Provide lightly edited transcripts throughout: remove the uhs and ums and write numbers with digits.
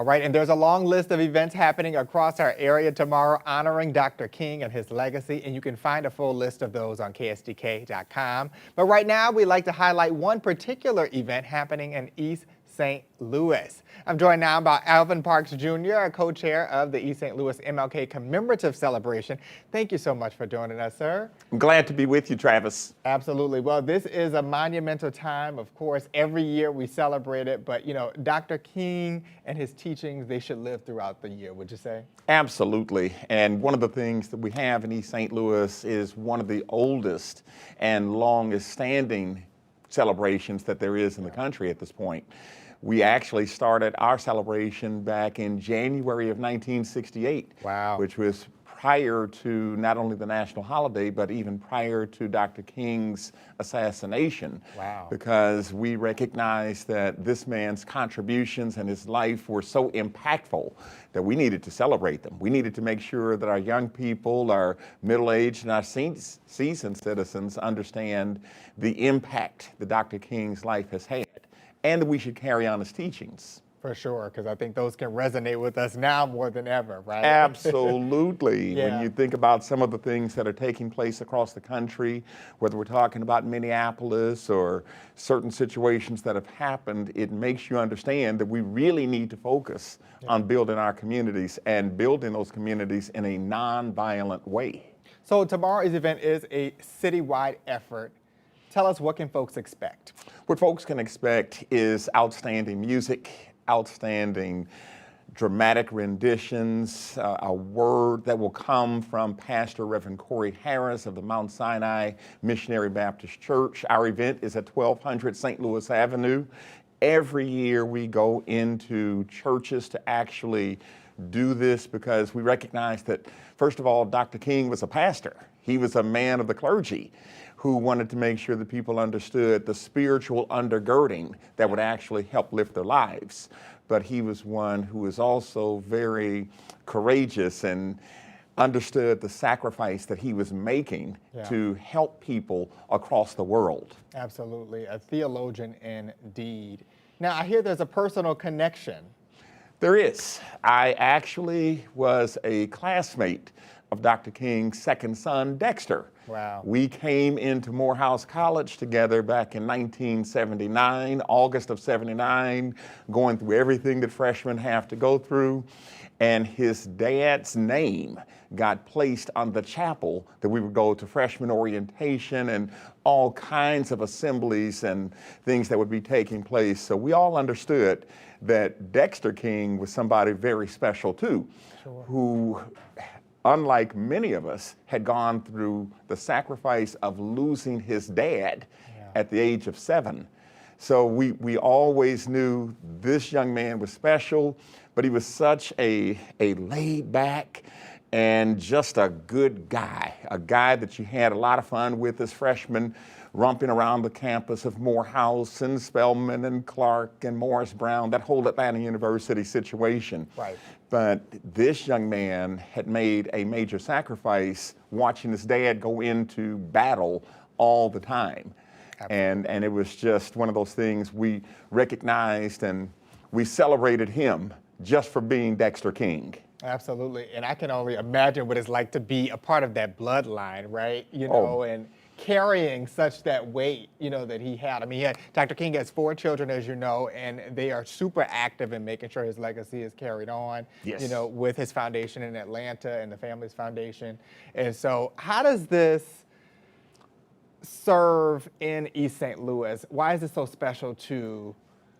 All right, and there's a long list of events happening across our area tomorrow honoring Dr. King and his legacy, and you can find a full list of those on ksdk.com. But right now, we'd like to highlight one particular event happening in East St. Louis. I'm joined now by Alvin Parks Jr., co-chair of the East St. Louis MLK Commemorative Celebration. Thank you so much for joining us, sir. I'm glad to be with you, Travis. Absolutely. Well, this is a monumental time. Of course, every year we celebrate it, but Dr. King and his teachings, they should live throughout the year, would you say? Absolutely. And one of the things that we have in East St. Louis is one of the oldest and longest standing celebrations that there is in the country at this point. We actually started our celebration back in January of 1968, wow, which was prior to not only the national holiday, but even prior to Dr. King's assassination. Wow. Because we recognized that this man's contributions and his life were so impactful that we needed to celebrate them. We needed to make sure that our young people, our middle-aged and our seasoned citizens understand the impact that Dr. King's life has had, and that we should carry on his teachings. For sure, because I think those can resonate with us now more than ever, right? Absolutely. Yeah. When you think about some of the things that are taking place across the country, whether we're talking about Minneapolis or certain situations that have happened, it makes you understand that we really need to focus on building our communities and building those communities in a non-violent way. So tomorrow's event is a citywide effort. Tell us, what can folks expect? What folks can expect is outstanding music, outstanding dramatic renditions, a word that will come from Pastor Reverend Corey Harris of the Mount Sinai Missionary Baptist Church. Our event is at 1200 St. Louis Avenue. Every year we go into churches to actually do this because we recognize that, first of all, Dr. King was a pastor. He was a man of the clergy who wanted to make sure that people understood the spiritual undergirding that would actually help lift their lives. But he was one who was also very courageous and understood the sacrifice that he was making to help people across the world. Absolutely, a theologian indeed. Now, I hear there's a personal connection. There is. I actually was a classmate of Dr. King's second son, Dexter. Wow. We came into Morehouse College together back in 1979, August of 79, going through everything that freshmen have to go through. And his dad's name got placed on the chapel that we would go to freshman orientation and all kinds of assemblies and things that would be taking place. So we all understood that Dexter King was somebody very special too, who, unlike many of us, had gone through the sacrifice of losing his dad at the age of 7. So we always knew this young man was special, but he was such a laid back and just a good guy, a guy that you had a lot of fun with as freshmen, romping around the campus of Morehouse and Spelman and Clark and Morris Brown, that whole Atlanta University situation. Right. But this young man had made a major sacrifice watching his dad go into battle all the time. And it was just one of those things we recognized, and we celebrated him just for being Dexter King. Absolutely, and I can only imagine what it's like to be a part of that bloodline, right? And carrying such that weight, that he had. I mean, Dr. King has 4 children, as you know, and they are super active in making sure his legacy is carried on, with his foundation in Atlanta and the family's foundation. And so how does this serve in East St. Louis? Why is it so special to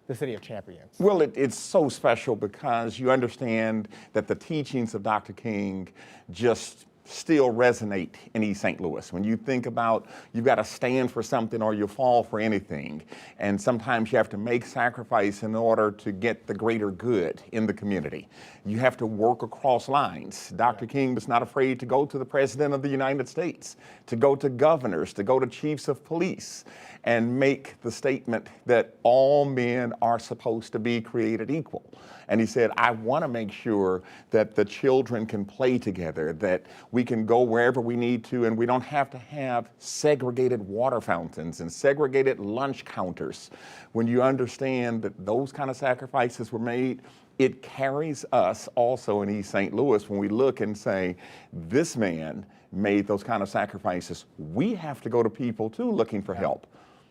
the City of Champions? Well, it's so special because you understand that the teachings of Dr. King just still resonate in East St. Louis. When you think about you've got to stand for something or you fall for anything, and sometimes you have to make sacrifice in order to get the greater good in the community. You have to work across lines. Dr. King was not afraid to go to the President of the United States, to go to governors, to go to chiefs of police, and make the statement that all men are supposed to be created equal. And he said, I want to make sure that the children can play together, that we can go wherever we need to, and we don't have to have segregated water fountains and segregated lunch counters. When you understand that those kind of sacrifices were made, it carries us also in East St. Louis when we look and say, this man made those kind of sacrifices. We have to go to people too looking for help.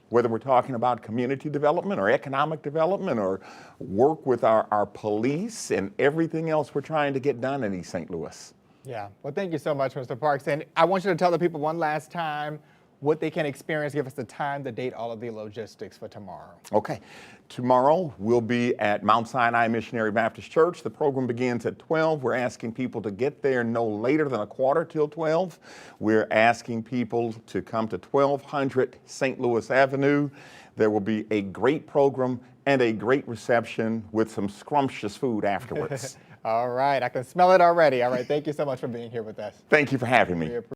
Whether we're talking about community development or economic development or work with our police and everything else we're trying to get done in East St. Louis. Yeah, well, thank you so much, Mr. Parks. And I want you to tell the people one last time what they can experience. Give us the time, the date, all of the logistics for tomorrow. Okay. Tomorrow we'll be at Mount Sinai Missionary Baptist Church. The program begins at 12. We're asking people to get there no later than 11:15. We're asking people to come to 1200 St. Louis Avenue. There will be a great program and a great reception with some scrumptious food afterwards. All right, I can smell it already. All right, thank you so much for being here with us. Thank you for having me.